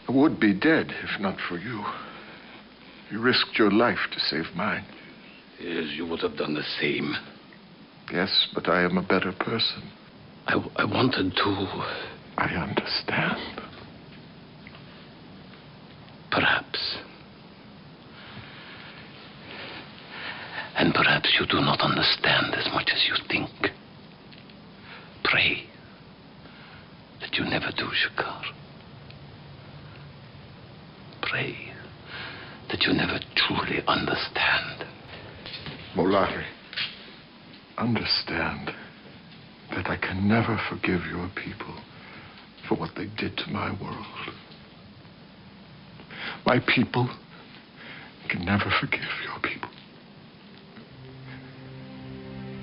I would be dead if not for you. You risked your life to save mine. Yes, you would have done the same. Yes, but I am a better person. I wanted to. I understand. Perhaps. And perhaps you do not understand as much as you think. Pray that you never do, Shakar. Pray that you never truly understand. Molari, understand that I can never forgive your people for what they did to my world. My people can never forgive your people.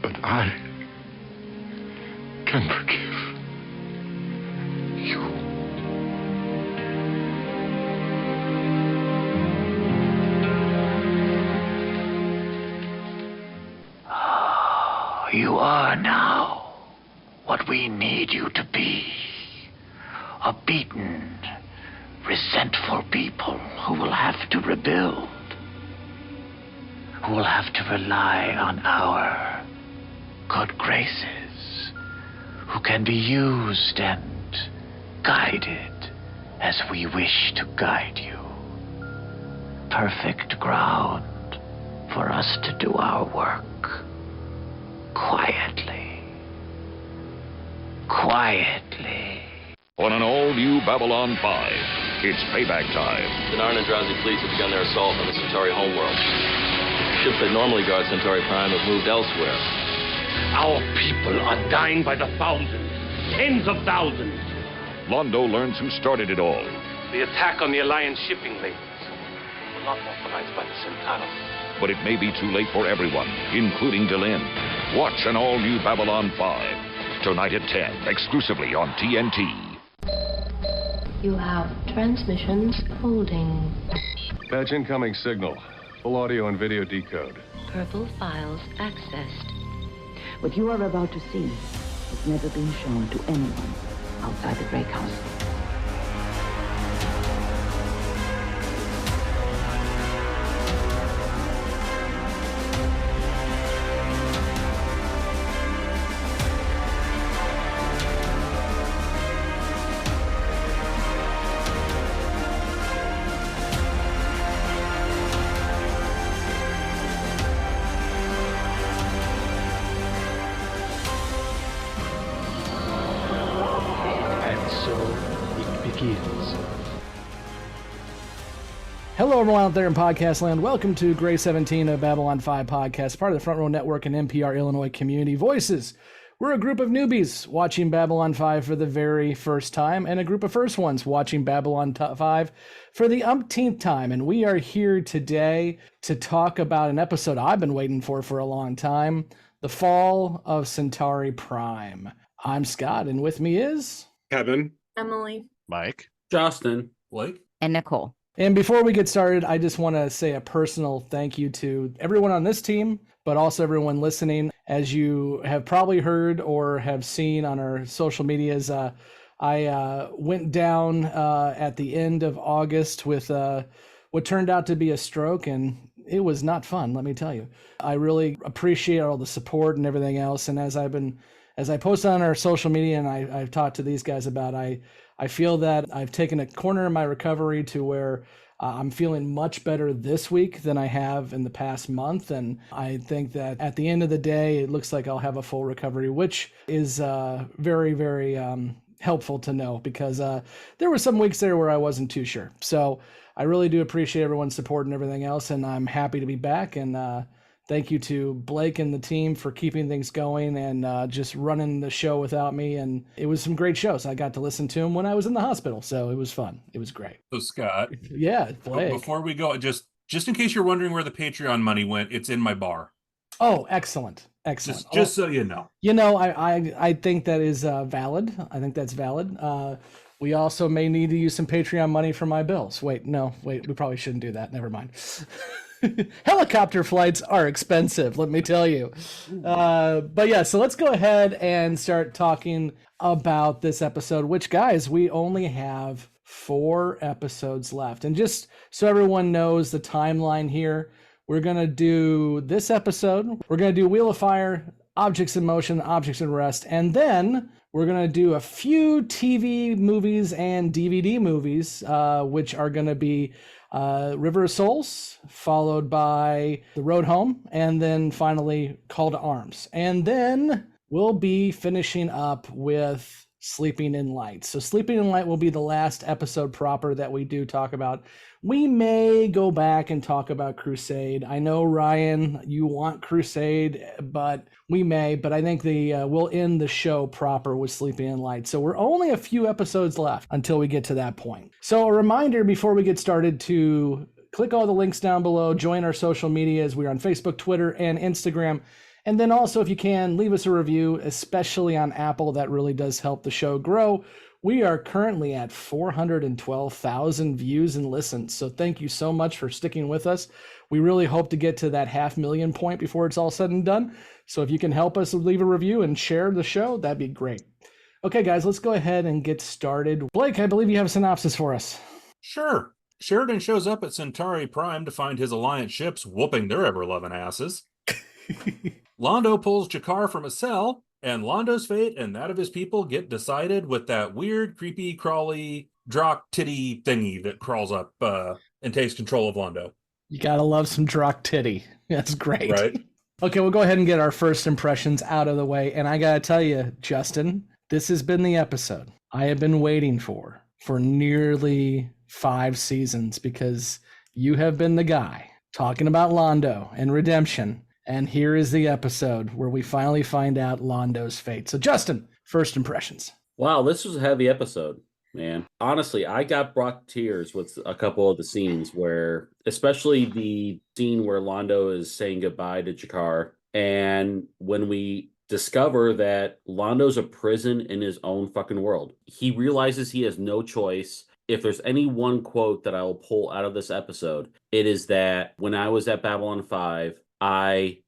But I can forgive you. You are now what we need you to be. A beaten, resentful people who will have to rebuild. Who will have to rely on our good graces. Who can be used and guided as we wish to guide you. Perfect ground for us to do our work. Quietly. Quietly. On an all-new Babylon 5, it's payback time. The Narn and Drazi fleets have begun their assault on the Centauri homeworld. Ships that normally guard Centari Prime have moved elsewhere. Our people are dying by the thousands, tens of thousands. Londo learns who started it all. The attack on the Alliance shipping lanes were not authorized by the Centauri. But it may be too late for everyone, including Delenn. Watch an all-new Babylon 5, tonight at 10, exclusively on TNT. You have transmissions holding. Patch incoming signal. Full audio and video decode. Purple files accessed. What you are about to see has never been shown to anyone outside the Great Council. Hello, everyone out there in podcast land. Welcome to Grey 17 of Babylon 5 podcast, part of the Front Row Network and NPR Illinois Community Voices. We're a group of newbies watching Babylon 5 for the very first time, and a group of first ones watching Babylon 5 for the umpteenth time. And we are here today to talk about an episode I've been waiting for a long time, The Fall of Centari Prime. I'm Scott, and with me is... Kevin. Emily. Mike. Justin. Blake. And Nicole. And before we get started, I just want to say a personal thank you to everyone on this team, but also everyone listening. As you have probably heard or have seen on our social medias, I went down at the end of August with what turned out to be a stroke, and it was not fun, let me tell you. I really appreciate all the support and everything else, and as I posted on our social media and I've talked to these guys about, I feel that I've taken a corner in my recovery to where I'm feeling much better this week than I have in the past month. And I think that at the end of the day, it looks like I'll have a full recovery, which is very, very helpful to know, because there were some weeks there where I wasn't too sure. So I really do appreciate everyone's support and everything else. And I'm happy to be back. And thank you to Blake and the team for keeping things going and just running the show without me. And it was some great shows. I got to listen to them when I was in the hospital, so it was fun. It was great. So Scott, yeah, Blake. Before we go, just in case you're wondering where the Patreon money went, it's in my bar. Oh, excellent. Just so you know. You know, I think that is valid. I think that's valid. We also may need to use some Patreon money for my bills. Wait, we probably shouldn't do that. Never mind. Helicopter flights are expensive, let me tell you. But yeah, so let's go ahead and start talking about this episode, which, guys, we only have 4 episodes left. And just so everyone knows the timeline here, we're going to do this episode. We're going to do Wheel of Fire, Objects in Motion, Objects in Rest, and then we're going to do a few TV movies and DVD movies, which are going to be River of Souls, followed by The Road Home, and then finally Call to Arms. And then we'll be finishing up with Sleeping in Light. So Sleeping in Light will be the last episode proper that we do talk about. We may go back and talk about Crusade. I know, Ryan, you want Crusade, but we may. But I think we'll end the show proper with Sleeping in Light. So we're only a few episodes left until we get to that point. So a reminder before we get started to click all the links down below, join our social medias. We're on Facebook, Twitter, and Instagram. And then also, if you can, leave us a review, especially on Apple. That really does help the show grow. We are currently at 412,000 views and listens. So thank you so much for sticking with us. We really hope to get to that 500,000 point before it's all said and done. So if you can help us leave a review and share the show, that'd be great. Okay, guys, let's go ahead and get started. Blake, I believe you have a synopsis for us. Sure. Sheridan shows up at Centauri Prime to find his Alliance ships whooping their ever-loving asses. Londo pulls Jakar from a cell, and Londo's fate and that of his people get decided with that weird, creepy, crawly, drock titty thingy that crawls up and takes control of Londo. You gotta love some drock titty. That's great. Right. Okay, we'll go ahead and get our first impressions out of the way. And I gotta tell you, Justin, this has been the episode I have been waiting for nearly 5 seasons, because you have been the guy talking about Londo and redemption. And here is the episode where we finally find out Londo's fate. So, Justin, first impressions. Wow, this was a heavy episode, man. Honestly, I got brought to tears with a couple of the scenes where, especially the scene where Londo is saying goodbye to Jakar. And when we discover that Londo's a prison in his own fucking world, he realizes he has no choice. If there's any one quote that I will pull out of this episode, it is that when I was at Babylon 5, I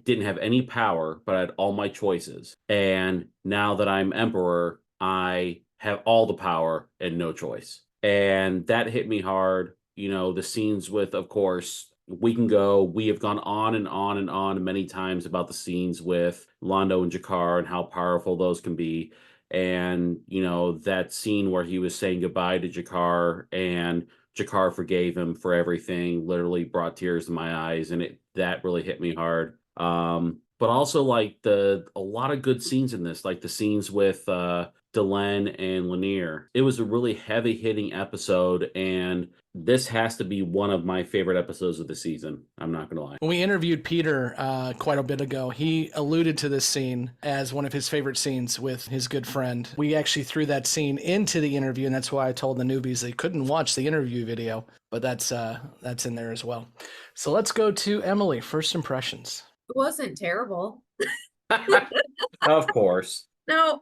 didn't have any power, but I had all my choices. And now that I'm emperor, I have all the power and no choice. And that hit me hard. You know, the scenes with, of course, we have gone on and on and on many times about the scenes with Londo and Jakar and how powerful those can be. And, you know, that scene where he was saying goodbye to Jakar and Jakar forgave him for everything literally brought tears to my eyes, and that really hit me hard. But also like a lot of good scenes in this, like the scenes with Delenn and Lennier. It was a really heavy hitting episode, and this has to be one of my favorite episodes of the season. I'm not gonna lie. When we interviewed Peter quite a bit ago, he alluded to this scene as one of his favorite scenes with his good friend. We actually threw that scene into the interview, and that's why I told the newbies they couldn't watch the interview video, but that's in there as well. So let's go to Emily. First impressions. It wasn't terrible. Of course. No,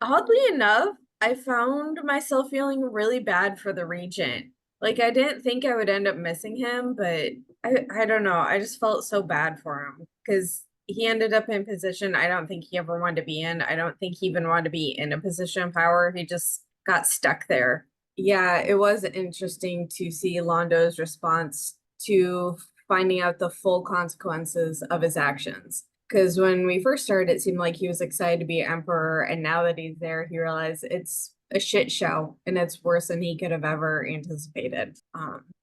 oddly enough, I found myself feeling really bad for the Regent. Like, I didn't think I would end up missing him, but I don't know. I just felt so bad for him because he ended up in a position I don't think he ever wanted to be in. I don't think he even wanted to be in a position of power. He just got stuck there. Yeah, it was interesting to see Londo's response to finding out the full consequences of his actions. Because when we first started, it seemed like he was excited to be emperor, and now that he's there, he realized it's a shit show, and it's worse than he could have ever anticipated.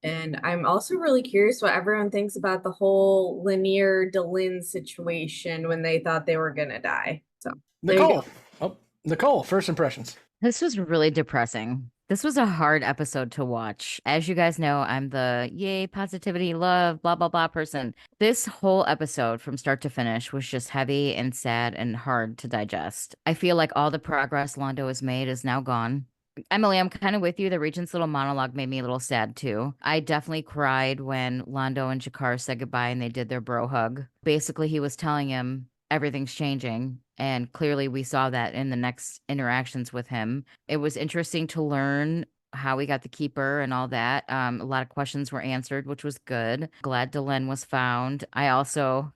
And I'm also really curious what everyone thinks about the whole Lennier and Delenn situation when they thought they were gonna die. So Nicole, first impressions. This was really depressing. This was a hard episode to watch. As you guys know, I'm the yay, positivity, love, blah, blah, blah person. This whole episode from start to finish was just heavy and sad and hard to digest. I feel like all the progress Londo has made is now gone. Emily, I'm kind of with you. The Regent's little monologue made me a little sad too. I definitely cried when Londo and Jakar said goodbye and they did their bro hug. Basically, he was telling him everything's changing. And clearly we saw that in the next interactions with him. It was interesting to learn how he got the keeper and all that. A lot of questions were answered, which was good. Glad Delenn was found. I also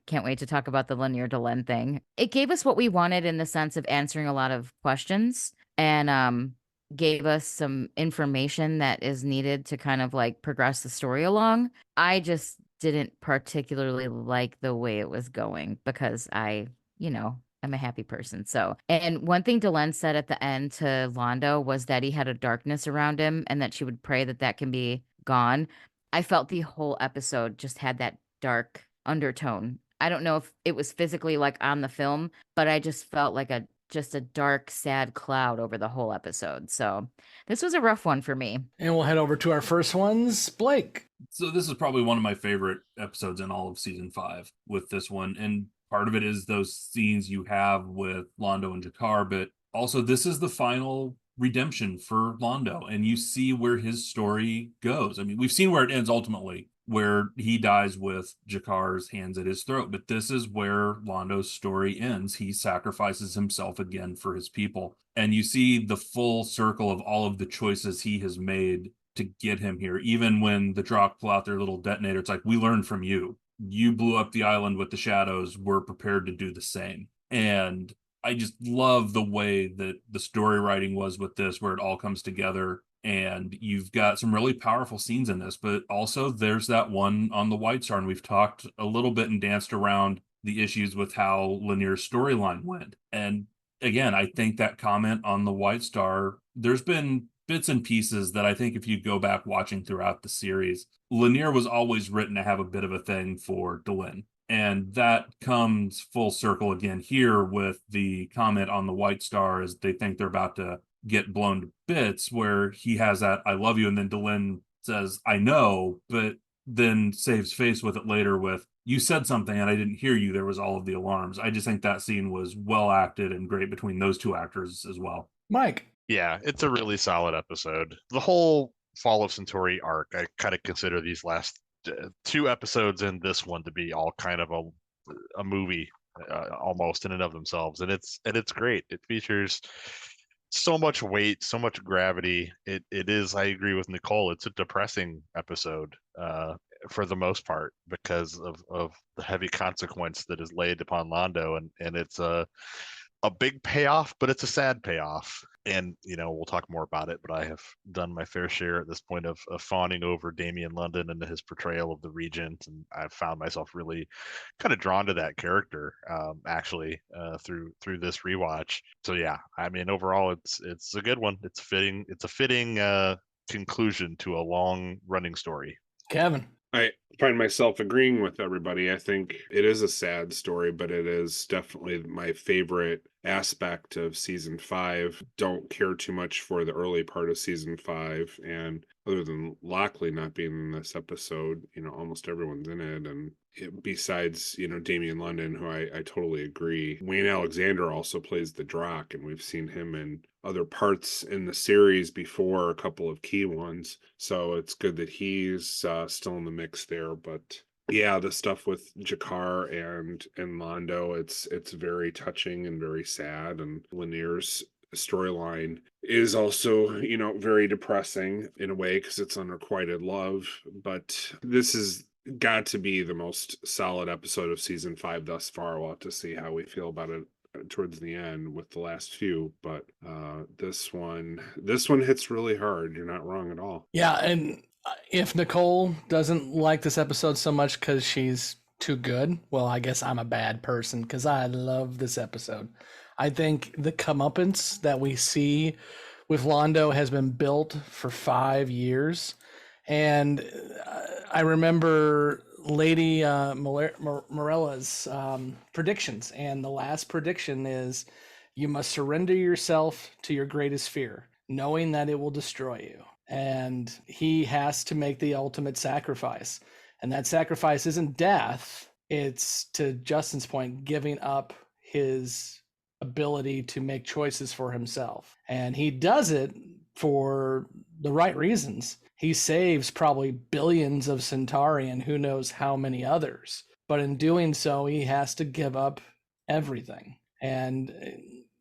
can't wait to talk about the Lennier Delenn thing. It gave us what we wanted in the sense of answering a lot of questions. And gave us some information that is needed to kind of like progress the story along. I just didn't particularly like the way it was going because I'm a happy person. So, and one thing Delenn said at the end to Londo was that he had a darkness around him and that she would pray that that can be gone. I felt the whole episode just had that dark undertone. I don't know if it was physically like on the film, but I just felt like just a dark, sad cloud over the whole episode. So this was a rough one for me. And we'll head over to our first ones. Blake. So this is probably one of my favorite episodes in all of season 5 with this one. And part of it is those scenes you have with Londo and Jakar, but also this is the final redemption for Londo, and you see where his story goes. I mean, we've seen where it ends ultimately, where he dies with Jakar's hands at his throat, but this is where Londo's story ends. He sacrifices himself again for his people, and you see the full circle of all of the choices he has made to get him here. Even when the Drock pull out their little detonator, it's like, we learned from you. You blew up the island with the shadows. We're prepared to do the same. And I just love the way that the story writing was with this, where it all comes together. And you've got some really powerful scenes in this, but also there's that one on the White Star. And we've talked a little bit and danced around the issues with how Lennier's storyline went. And again, I think that comment on the White Star, there's been bits and pieces that I think if you go back watching throughout the series, Lennier was always written to have a bit of a thing for Delenn. And that comes full circle again here with the comment on the White Star as they think they're about to get blown to bits, where he has that "I love you," and then Delenn says "I know," but then saves face with it later with "you said something and I didn't hear you, there was all of the alarms." I just think that scene was well acted and great between those two actors as well. Mike. Yeah, it's a really solid episode. The whole Fall of Centauri arc, I kind of consider these last 2 episodes and this one to be all kind of a movie almost in and of themselves, and it's great. It features so much weight, so much gravity. It is, I agree with Nicole, it's a depressing episode for the most part because of the heavy consequence that is laid upon Londo, and it's a big payoff, but it's a sad payoff. And, we'll talk more about it, but I have done my fair share at this point of fawning over Damian London and his portrayal of the Regent. And I've found myself really kind of drawn to that character, actually, through this rewatch. So yeah, I mean, overall, it's a good one. It's a fitting conclusion to a long running story. Kevin. I find myself agreeing with everybody. I think it is a sad story, but it is definitely my favorite aspect of season 5. Don't care too much for the early part of season 5. And other than Lockley not being in this episode, almost everyone's in it. And besides, Damian London, who I totally agree. Wayne Alexander also plays the Drock, and we've seen him in other parts in the series before, a couple of key ones. So it's good that he's still in the mix there. But yeah, the stuff with Jakar and Londo, it's very touching and very sad. And Lennier's storyline is also, very depressing in a way because it's unrequited love. But this is got to be the most solid episode of season 5 thus far. We'll have to see how we feel about it towards the end with the last few, but this one hits really hard. You're not wrong at all. Yeah, and if Nicole doesn't like this episode so much because she's too good, well, I guess I'm a bad person because I love this episode. I think the comeuppance that we see with Londo has been built for 5 years. And I remember Lady Morella's predictions. And the last prediction is, you must surrender yourself to your greatest fear, knowing that it will destroy you. And he has to make the ultimate sacrifice. And that sacrifice isn't death. It's, to Justin's point, giving up his ability to make choices for himself. And he does it for the right reasons. He saves probably billions of Centauri and who knows how many others. But in doing so, he has to give up everything. And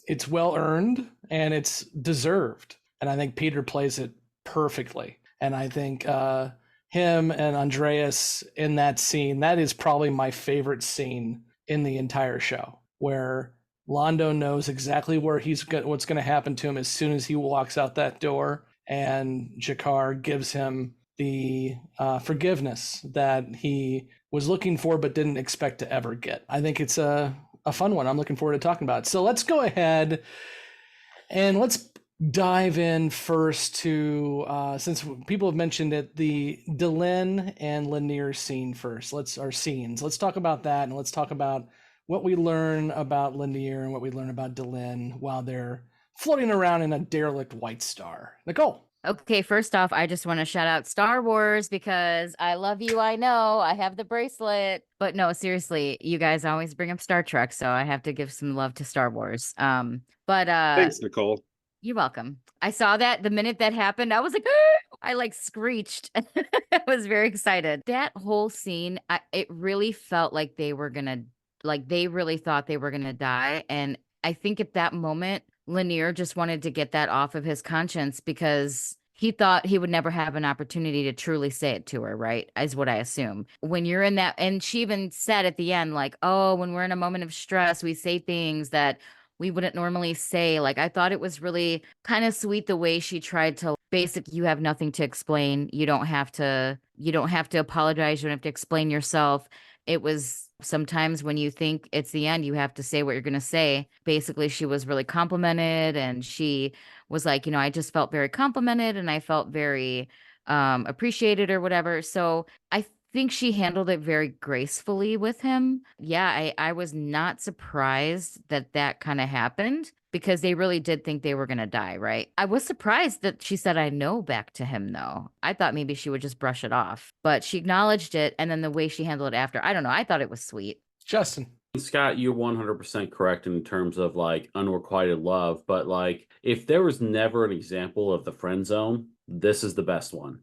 it's well earned and it's deserved. And I think Peter plays it perfectly. And I think him and Andreas in that scene, that is probably my favorite scene in the entire show, where Londo knows exactly where what's going to happen to him as soon as he walks out that door, and Jakar gives him the forgiveness that he was looking for but didn't expect to ever get. I think it's a fun one. I'm looking forward to talking about it. So let's go ahead and let's dive in first to, since people have mentioned it, the Delenn and Lennier scene first. Let's talk about that, and let's talk about what we learn about Lennier and what we learn about Delenn while they're floating around in a derelict white star. Nicole. Okay, first off, I just want to shout out Star Wars because I love you. I know I have the bracelet, but no, seriously, you guys always bring up Star Trek, so I have to give some love to Star Wars. Thanks, Nicole. You're welcome. I saw that the minute that happened, I was like, I like screeched. I was very excited. That whole scene, it really felt like they really thought they were gonna die, and I think at that moment, Lennier just wanted to get that off of his conscience because he thought he would never have an opportunity to truly say it to her, right? Is what I assume. When you're in that, and she even said at the end, like, oh, when we're in a moment of stress, we say things that we wouldn't normally say. Like, I thought it was really kind of sweet the way she tried to you have nothing to explain. You don't have to apologize. You don't have to explain yourself. It was sometimes when you think it's the end, you have to say what you're going to say. Basically, she was really complimented, and she was like, I just felt very complimented and I felt very appreciated or whatever. So I think she handled it very gracefully with him. Yeah, I was not surprised that kind of happened because they really did think they were going to die, right? I was surprised that she said, I know, back to him, though. I thought maybe she would just brush it off, but she acknowledged it. And then the way she handled it after, I don't know. I thought it was sweet. Justin. Scott, you're 100% correct in terms of like unrequited love, but like if there was never an example of the friend zone, this is the best one.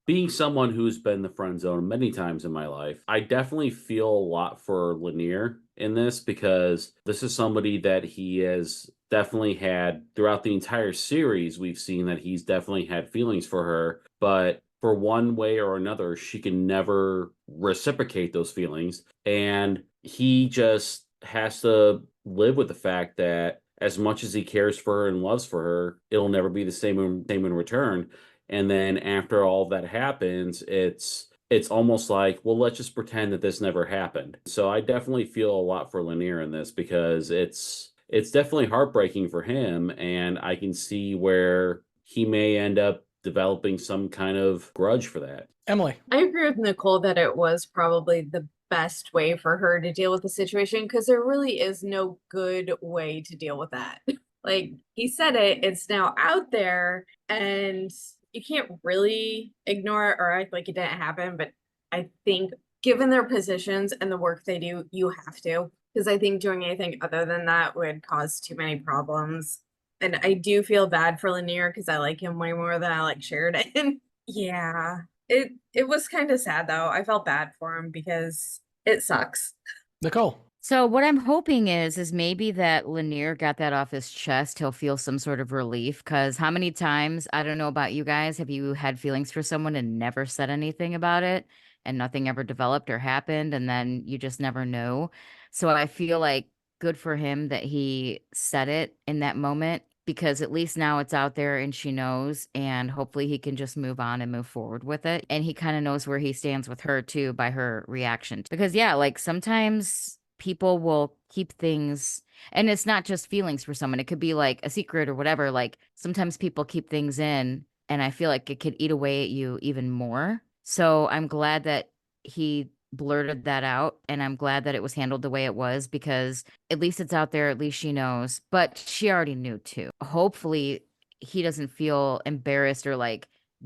Being someone who's been the friend zone many times in my life, I definitely feel a lot for Lennier in this because this is somebody that he has definitely had throughout the entire series. We've seen that he's definitely had feelings for her, but for one way or another, she can never reciprocate those feelings. And he just has to live with the fact that as much as he cares for her and loves for her, it'll never be the same in return. And then after all that happens, it's almost like, well, let's just pretend that this never happened. So I definitely feel a lot for Lennier in this because it's definitely heartbreaking for him. And I can see where he may end up developing some kind of grudge for that. Emily. I agree with Nicole that it was probably the best way for her to deal with the situation because there really is no good way to deal with that. Like he said it's now out there and you can't really ignore it or act like it didn't happen, but I think given their positions and the work they do, you have to, because I think doing anything other than that would cause too many problems. And I do feel bad for Lennier because I like him way more than I like Sheridan. Yeah, it was kind of sad though. I felt bad for him because it sucks. Nicole. So what I'm hoping is maybe that Lennier got that off his chest. He'll feel some sort of relief because how many times, I don't know about you guys, have you had feelings for someone and never said anything about it and nothing ever developed or happened and then you just never know? So I feel like good for him that he said it in that moment because at least now it's out there and she knows and hopefully he can just move on and move forward with it. And he kind of knows where he stands with her too by her reaction. Because yeah, like sometimes people will keep things, and it's not just feelings for someone. It could be like a secret or whatever. Like sometimes people keep things in, and I feel like it could eat away at you even more. So I'm glad that he blurted that out, and I'm glad that it was handled the way it was because at least it's out there. At least she knows, but she already knew too. Hopefully he doesn't feel embarrassed or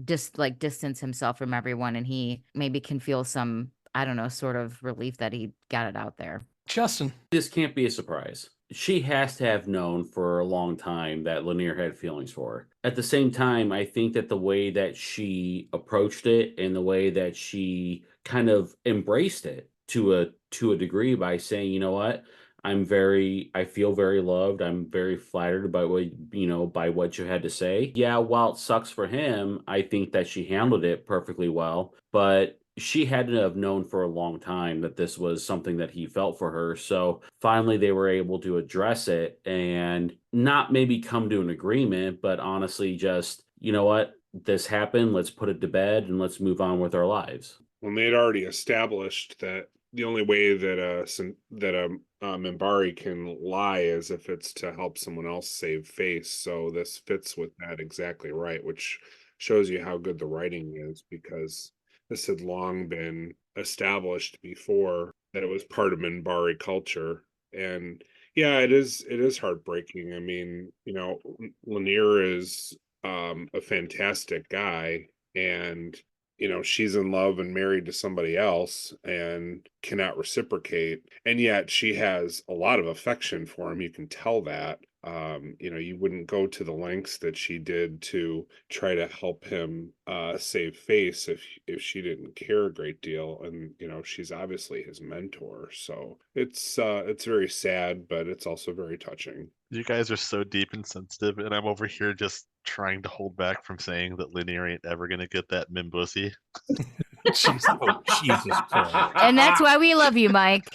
distance himself from everyone, and he maybe can feel some, I don't know, sort of relief that he got it out there. Justin. This can't be a surprise. She has to have known for a long time that Lennier had feelings for her. At the same time, I think that the way that she approached it and the way that she kind of embraced it to a degree by saying, you know what, I feel very loved. I'm very flattered by what you had to say. Yeah, while it sucks for him, I think that she handled it perfectly well, but she had to have known for a long time that this was something that he felt for her. So finally they were able to address it and not maybe come to an agreement, but honestly just, you know what, this happened, let's put it to bed and let's move on with our lives. When they had already established that the only way that Minbari can lie is if it's to help someone else save face. So this fits with that exactly right, which shows you how good the writing is, because this had long been established before that it was part of Minbari culture. And yeah, it is heartbreaking. I mean, you know, Lennier is a fantastic guy, and you know, she's in love and married to somebody else and cannot reciprocate. And yet she has a lot of affection for him. You can tell that. You know, you wouldn't go to the lengths that she did to try to help him save face if she didn't care a great deal. And, you know, she's obviously his mentor. So it's very sad, but it's also very touching. You guys are so deep and sensitive, and I'm over here just trying to hold back from saying that Lennier ain't ever gonna get that Mimbussy. Jesus Christ. And that's why we love you, Mike.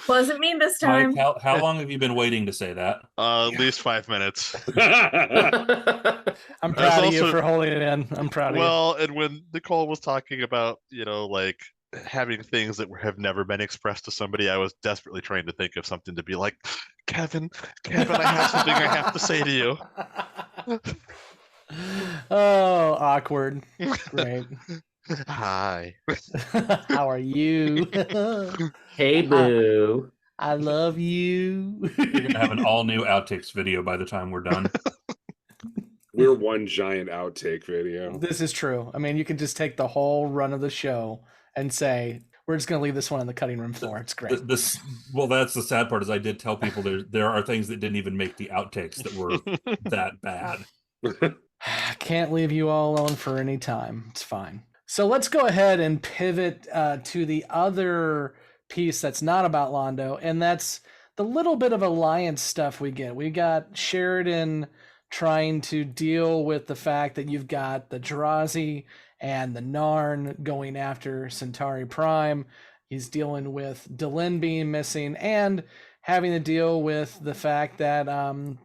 Wasn't me this time. Mike, how long have you been waiting to say that? At least 5 minutes. I'm proud of you for holding it in. I'm proud of you. Well, and when Nicole was talking about, you know, like having things that have never been expressed to somebody, I was desperately trying to think of something to be like, Kevin, I have something I have to say to you. Oh, awkward. Great. Hi. How are you? Hey, boo. I love you. You're going to have an all-new outtakes video by the time we're done. We're one giant outtake video. This is true. I mean, you can just take the whole run of the show and say, we're just going to leave this one on the cutting room floor. It's great. Well, that's the sad part, is I did tell people there are things that didn't even make the outtakes that were that bad. I can't leave you all alone for any time. It's fine. So let's go ahead and pivot to the other piece that's not about Londo, and that's the little bit of alliance stuff we get. We got Sheridan trying to deal with the fact that you've got the Drazi and the Narn going after Centari Prime. He's dealing with Delenn being missing and having to deal with the fact that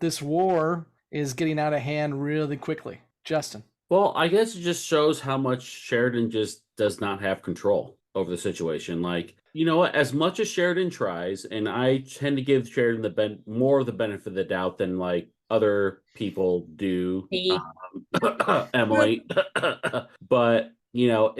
this war is getting out of hand really quickly. Justin. Well, I guess it just shows how much Sheridan just does not have control over the situation. Like, you know what? As much as Sheridan tries, and I tend to give Sheridan more of the benefit of the doubt than like other people do, Emily. But you know,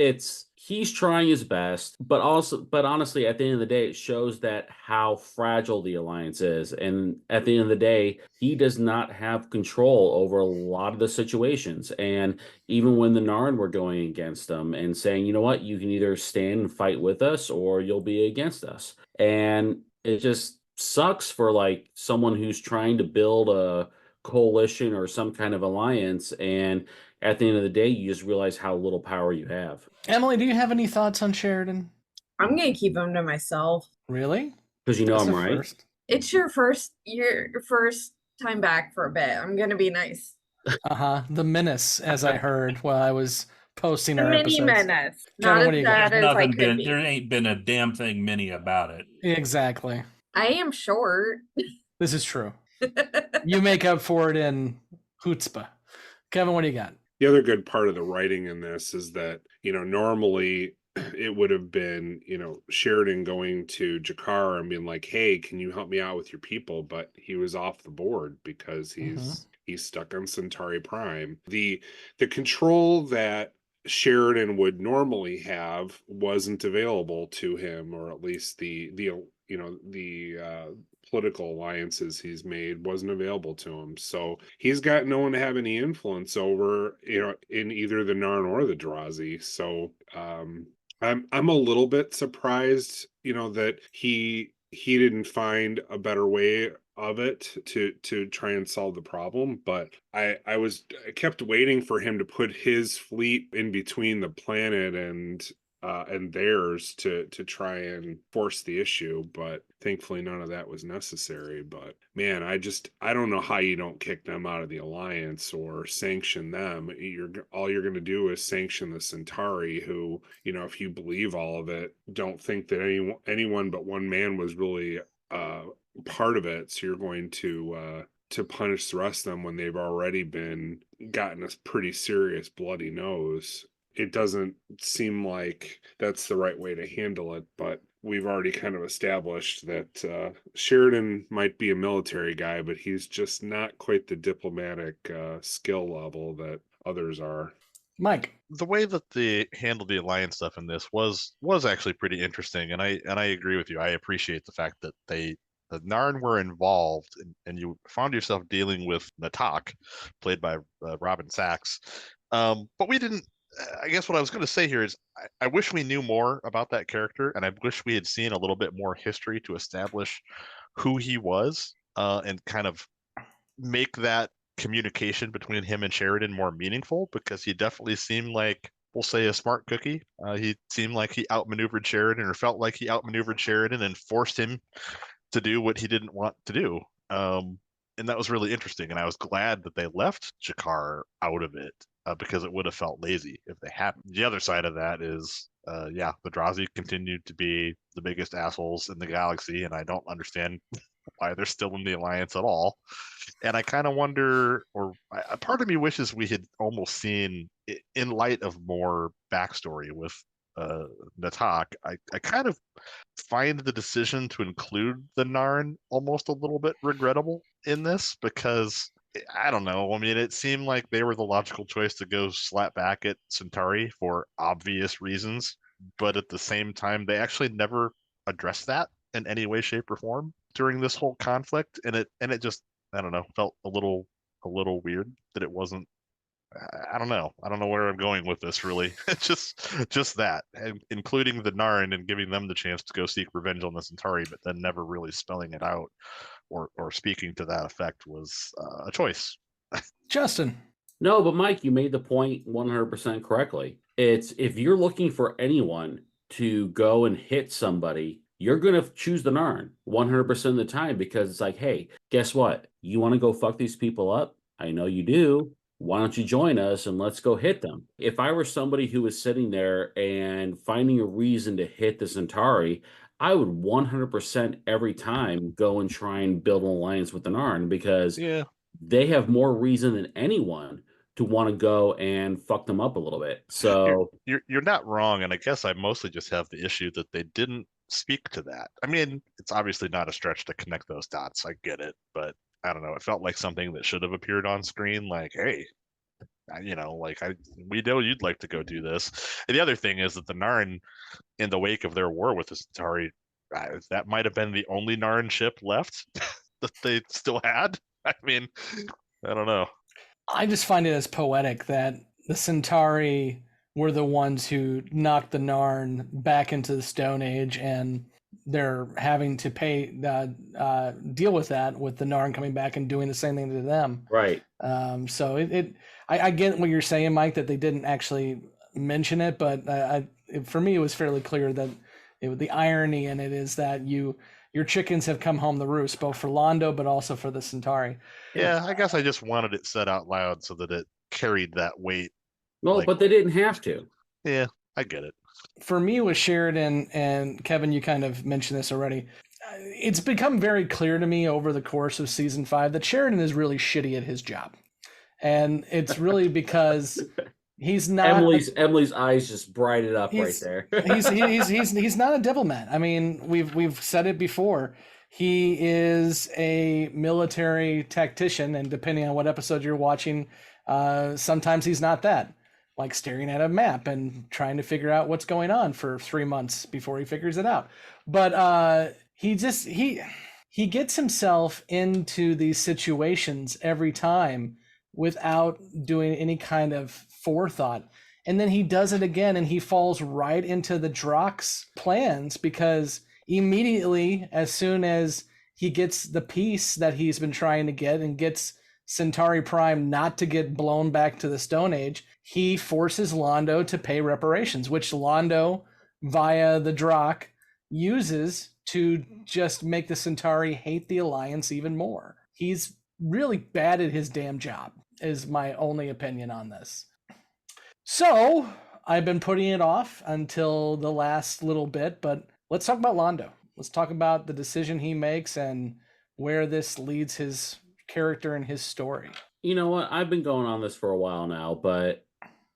he's trying his best, but honestly, at the end of the day, it shows that how fragile the alliance is. And at the end of the day, he does not have control over a lot of the situations. And even when the Narn were going against them and saying, you know what, you can either stand and fight with us or you'll be against us. And it just sucks for like someone who's trying to build a coalition or some kind of alliance, and at the end of the day you just realize how little power you have. Emily, do you have any thoughts on Sheridan? I'm gonna keep him to myself. Really? Because you know I'm right. First. It's your first time back for a bit. I'm gonna be nice. The menace, as I heard while I was posting The our mini episodes. menace. Kevin, Not what do as you got? bad as I could be. There ain't been a damn thing mini about it. Exactly. I am short. This is true. You make up for it in chutzpah. Kevin, what do you got? The other good part of the writing in this is that, you know, normally it would have been, you know, Sheridan going to Jakar and being like, hey, can you help me out with your people? But he was off the board because he's stuck on Centari Prime. The control that Sheridan would normally have wasn't available to him, or at least the political alliances he's made wasn't available to him. So he's got no one to have any influence over, you know, in either the Narn or the Drazi. So I'm a little bit surprised, you know, that he didn't find a better way of it to try and solve the problem. But I kept waiting for him to put his fleet in between the planet and and theirs to try and force the issue, but thankfully none of that was necessary. But man, I don't know how you don't kick them out of the alliance or sanction them. All you're going to do is sanction the Centauri, who, you know, if you believe all of it, don't think that anyone but one man was really part of it. So you're going to punish the rest of them when they've already gotten a pretty serious bloody nose. It doesn't seem like that's the right way to handle it, but we've already kind of established that Sheridan might be a military guy, but he's just not quite the diplomatic skill level that others are. Mike, the way that they handled the alliance stuff in this was actually pretty interesting, and I agree with you. I appreciate the fact that the Narn were involved, and you found yourself dealing with Natak, played by Robin Sachs, but we didn't. I guess what I was going to say here is I wish we knew more about that character, and I wish we had seen a little bit more history to establish who he was, and kind of make that communication between him and Sheridan more meaningful, because he definitely seemed like, we'll say, a smart cookie. He seemed like he outmaneuvered Sheridan, or felt like he outmaneuvered Sheridan and forced him to do what he didn't want to do. And that was really interesting, and I was glad that they left G'Kar out of it, because it would have felt lazy if they hadn't. The other side of that is, the Drazi continued to be the biggest assholes in the galaxy, and I don't understand why they're still in the alliance at all. And I kind of wonder, or a part of me wishes we had almost seen, in light of more backstory with Natak, I kind of find the decision to include the Narn almost a little bit regrettable in this, because I don't know. I mean, it seemed like they were the logical choice to go slap back at Centauri for obvious reasons, but at the same time, they actually never addressed that in any way, shape, or form during this whole conflict, and it just, I don't know, felt a little weird that it wasn't. I don't know where I'm going with this, really. just that, and including the Narn and giving them the chance to go seek revenge on the Centauri, but then never really spelling it out or speaking to that effect was a choice. Justin. No, but Mike, you made the point 100% correctly. It's, if you're looking for anyone to go and hit somebody, you're going to choose the Narn 100% of the time, because it's like, hey, guess what? You want to go fuck these people up? I know you do. Why don't you join us and let's go hit them? If I were somebody who was sitting there and finding a reason to hit the Centauri, I would 100% every time go and try and build an alliance with the Narn, because they have more reason than anyone to want to go and fuck them up a little bit. So you're not wrong, and I guess I mostly just have the issue that they didn't speak to that. I mean, it's obviously not a stretch to connect those dots. I get it, but I don't know. It felt like something that should have appeared on screen. Like, hey, we know you'd like to go do this. And the other thing is that the Narn, in the wake of their war with the Centauri, that might have been the only Narn ship left that they still had. I mean, I don't know. I just find it as poetic that the Centauri were the ones who knocked the Narn back into the Stone Age, and they're having to deal with that, with the Narn coming back and doing the same thing to them. Right. So I get what you're saying, Mike, that they didn't actually mention it, but for me, it was fairly clear that the irony in it is that your chickens have come home to roost, both for Londo, but also for the Centauri. Yeah, I guess I just wanted it said out loud so that it carried that weight. No, but they didn't have to. Yeah, I get it. For me, with Sheridan, and Kevin, you kind of mentioned this already, it's become very clear to me over the course of season 5 that Sheridan is really shitty at his job. And it's really because he's not. Emily's eyes just brightened up right there. he's not a diplomat. I mean, we've said it before. He is a military tactician, and depending on what episode you're watching, sometimes he's not that. Like staring at a map and trying to figure out what's going on for 3 months before he figures it out. But he gets himself into these situations every time without doing any kind of forethought. And then he does it again, and he falls right into the Drox plans, because immediately, as soon as he gets the piece that he's been trying to get and gets Centauri Prime not to get blown back to the Stone Age, he forces Londo to pay reparations, which Londo, via the Drakh, uses to just make the Centauri hate the Alliance even more. He's really bad at his damn job, is my only opinion on this. So, I've been putting it off until the last little bit, but let's talk about Londo. Let's talk about the decision he makes and where this leads his character and his story. You know what? I've been going on this for a while now, but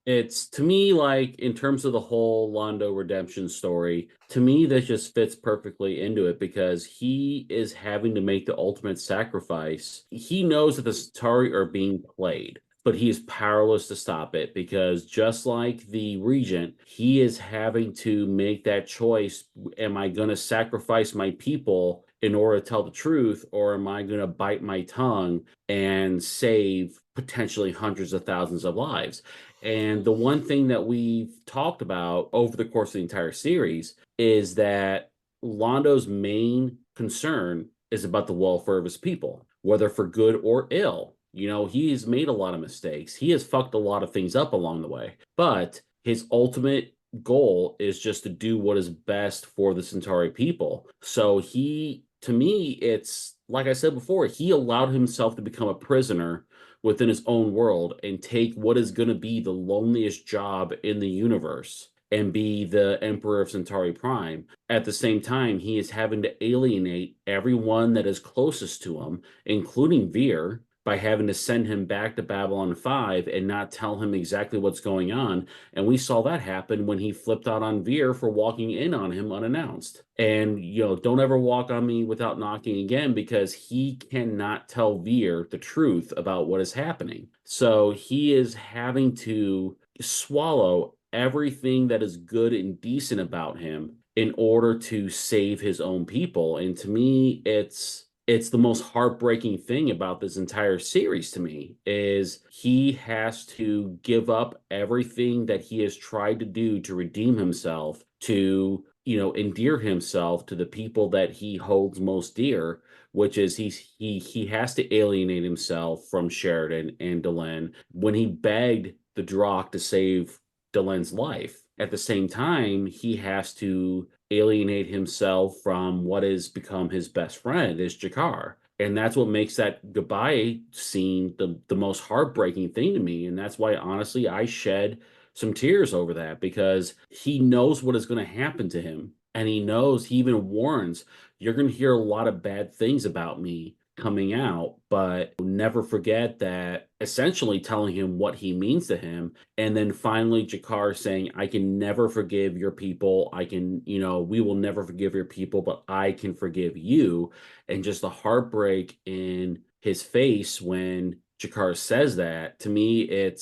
it's, to me, like, in terms of the whole Londo redemption story, to me, that just fits perfectly into it because he is having to make the ultimate sacrifice. He knows that the Centauri are being played, but he is powerless to stop it because just like the Regent, he is having to make that choice. Am I going to sacrifice my people in order to tell the truth, or am I going to bite my tongue and save potentially hundreds of thousands of lives? And the one thing that we've talked about over the course of the entire series is that Londo's main concern is about the welfare of his people, whether for good or ill. You know, he's made a lot of mistakes. He has fucked a lot of things up along the way, but his ultimate goal is just to do what is best for the Centauri people. So he, to me, it's like I said before, he allowed himself to become a prisoner within his own world and take what is going to be the loneliest job in the universe and be the Emperor of Centauri Prime. At the same time, he is having to alienate everyone that is closest to him, including Veer, by having to send him back to Babylon 5 and not tell him exactly what's going on. And we saw that happen when he flipped out on Veer for walking in on him unannounced. And, you know, don't ever walk on me without knocking again, because he cannot tell Veer the truth about what is happening. So he is having to swallow everything that is good and decent about him in order to save his own people. And to me, it's the most heartbreaking thing about this entire series to me is he has to give up everything that he has tried to do to redeem himself, to, you know, endear himself to the people that he holds most dear, which is he has to alienate himself from Sheridan and Delenn when he begged the Drakh to save Delenn's life. At the same time, he has to alienate himself from what has become his best friend, is G'Kar. And that's what makes that goodbye scene the most heartbreaking thing to me. And that's why, honestly, I shed some tears over that, because he knows what is going to happen to him. And he knows, he even warns, you're going to hear a lot of bad things about me coming out, but never forget that, essentially telling him what he means to him. And then finally G'Kar saying, I can never forgive your people. We will never forgive your people, but I can forgive you. And just the heartbreak in his face when G'Kar says that, to me, it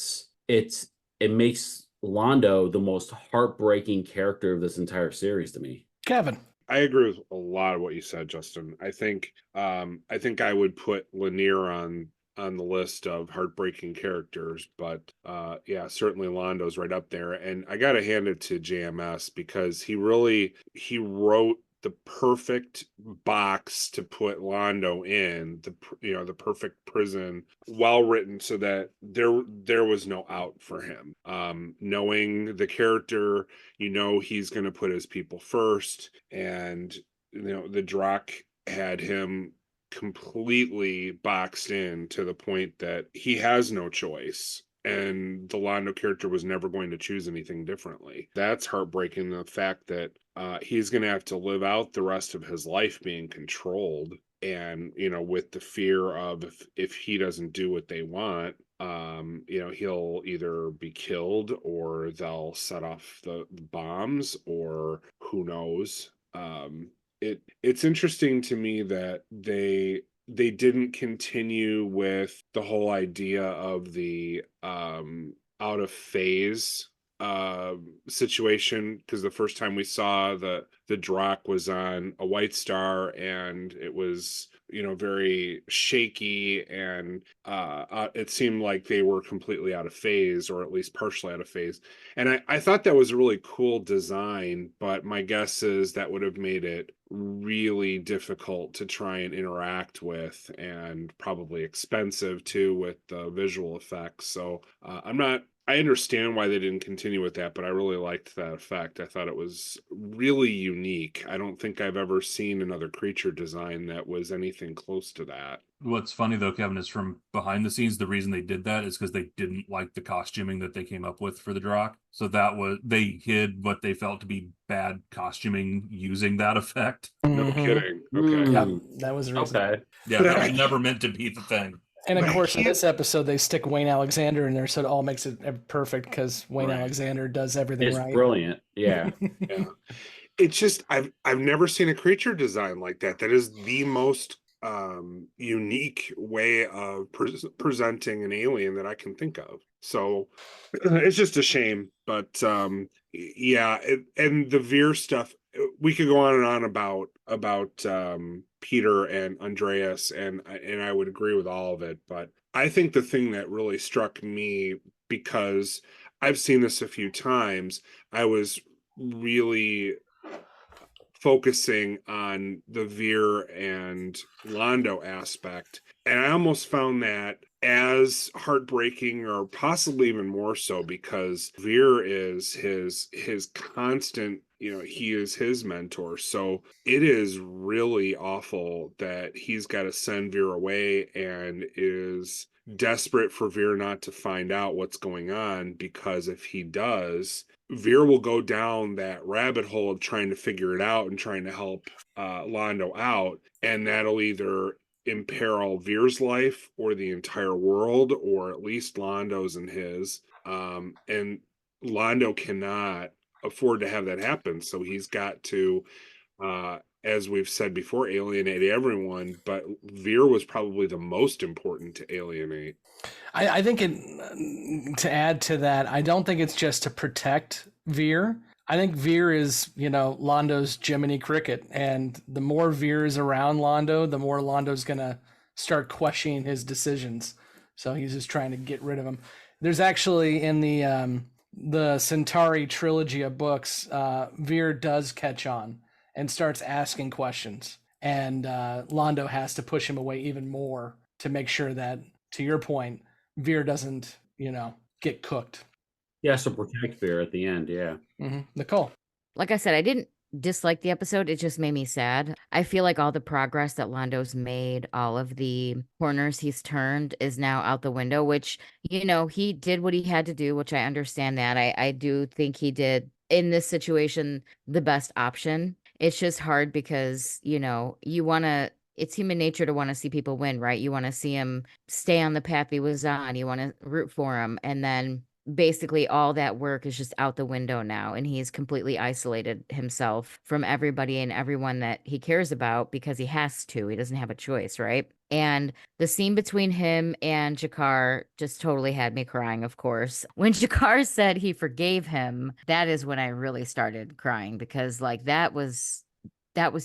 makes Londo the most heartbreaking character of this entire series to me. Kevin. I agree with a lot of what you said, Justin. I think I would put Lennier on the list of heartbreaking characters, but yeah, certainly Londo's right up there. And I got to hand it to JMS because he wrote the perfect box to put Londo in, the perfect prison, well written, so that there was no out for him. Knowing the character, he's going to put his people first, and the Drakh had him completely boxed in to the point that he has no choice. And the Londo character was never going to choose anything differently. That's heartbreaking. The fact that he's going to have to live out the rest of his life being controlled, and with the fear of if he doesn't do what they want, he'll either be killed or they'll set off the bombs, or who knows. It's interesting to me that they didn't continue with the whole idea of the out of phase situation, because the first time we saw the Drakh was on a white star, and it was very shaky, and it seemed like they were completely out of phase, or at least partially out of phase. And I thought that was a really cool design, but my guess is that would have made it really difficult to try and interact with, and probably expensive too with the visual effects. So I understand why they didn't continue with that, but I really liked that effect. I thought it was really unique. I don't think I've ever seen another creature design that was anything close to that. What's funny though, Kevin, is from behind the scenes, the reason they did that is because they didn't like the costuming that they came up with for the Drock. So they hid what they felt to be bad costuming using that effect. No kidding. Okay. Yep, that was the reason. Okay. Yeah, that was never meant to be the thing. And of course, in this episode, they stick Wayne Alexander in there, so it all makes it perfect because Wayne Alexander does everything It's right. brilliant. Yeah. Yeah. It's just I've never seen a creature design like that. That is the most unique way of presenting an alien that I can think of. So it's just a shame, but yeah, and the Veer stuff, we could go on and on about Peter and Andreas, and I would agree with all of it, but I think the thing that really struck me, because I've seen this a few times, I was really focusing on the Veer and Londo aspect. And I almost found that as heartbreaking, or possibly even more so, because Veer is his constant, he is his mentor. So it is really awful that he's got to send Veer away, and is desperate for Veer not to find out what's going on, because if he does, Veer will go down that rabbit hole of trying to figure it out and trying to help Londo out, and that'll either imperil Veer's life or the entire world, or at least Londo's and his. And Londo cannot afford to have that happen, so he's got to, as we've said before, alienate everyone. But Veer was probably the most important to alienate. I think to add to that, I don't think it's just to protect Veer. I think Veer is, Londo's Jiminy Cricket, and the more Veer is around Londo, the more Londo's gonna start questioning his decisions. So he's just trying to get rid of him. There's actually in the Centauri trilogy of books, Veer does catch on and starts asking questions, and Londo has to push him away even more to make sure that, to your point, Veer doesn't, get cooked. Yeah, so protect Veer at the end, yeah. Mm-hmm. Nicole. Like I said, I didn't dislike the episode. It just made me sad. I feel like all the progress that Londo's made, all of the corners he's turned is now out the window, which, he did what he had to do, which I understand that. I do think he did, in this situation, the best option. It's just hard because, you want to, it's human nature to want to see people win, right? You want to see him stay on the path he was on. You want to root for him. And then basically all that work is just out the window now. And he's completely isolated himself from everybody and everyone that he cares about because he has to. He doesn't have a choice, right? And the scene between him and G'Kar just totally had me crying, of course. When G'Kar said he forgave him, that is when I really started crying, because that was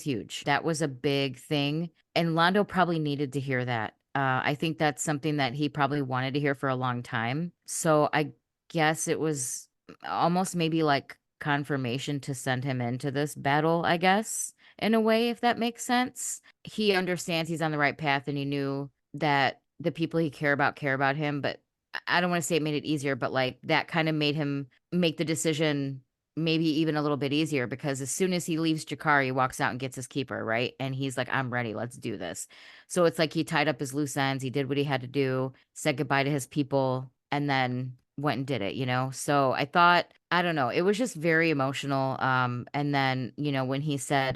huge. That was a big thing. And Londo probably needed to hear that. I think that's something that he probably wanted to hear for a long time. So I guess it was almost maybe like confirmation to send him into this battle, I guess, in a way, if that makes sense. He understands he's on the right path, and he knew that the people he care about him. But I don't want to say it made it easier, but that kind of made him make the decision maybe even a little bit easier, because as soon as he leaves G'Kar, he walks out and gets his keeper, right? And he's like, I'm ready, let's do this. So it's like he tied up his loose ends, he did what he had to do, said goodbye to his people, and then went and did it, So I thought, I don't know, it was just very emotional. And then, when he said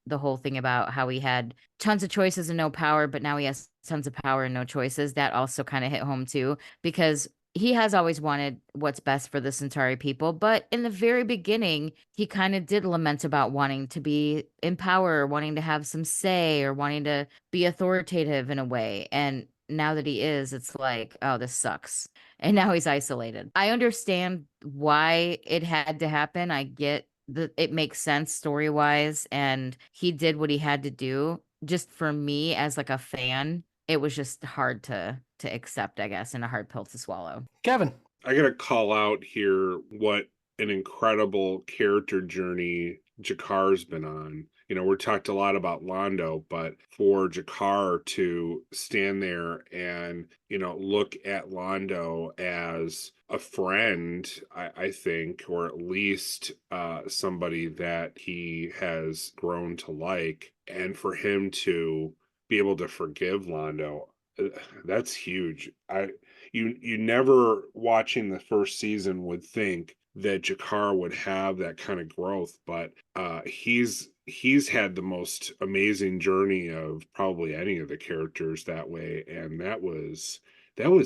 the whole thing about how he had tons of choices and no power, but now he has tons of power and no choices, that also kind of hit home too, because he has always wanted what's best for the Centauri people, but in the very beginning, he kind of did lament about wanting to be in power, wanting to have some say, or wanting to be authoritative in a way. And now that he is, it's like, oh, this sucks. And now he's isolated. I understand why it had to happen. I get that it makes sense story-wise, and he did what he had to do. Just for me as a fan, it was just hard to accept, I guess, and a hard pill to swallow. Kevin. I got to call out here what an incredible character journey G'Kar's been on. we talked a lot about Londo, but for Jakar to stand there and, look at Londo as a friend, I think, or at least somebody that he has grown to like, and for him to be able to forgive Londo, that's huge. You never watching the first season would think that Jakar would have that kind of growth, but he's had the most amazing journey of probably any of the characters that way, and that was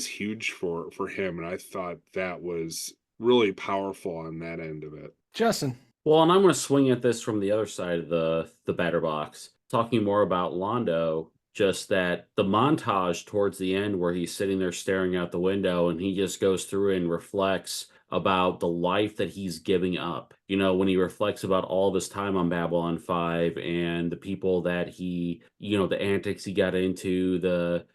huge for him, and I thought that was really powerful on that end of it. Justin. Well, and I'm going to swing at this from the other side of the batter box, talking more about Londo. Just that the montage towards the end where he's sitting there staring out the window and he just goes through and reflects about the life that he's giving up. When he reflects about all of his time on Babylon 5 and the people that he, the antics he got into, the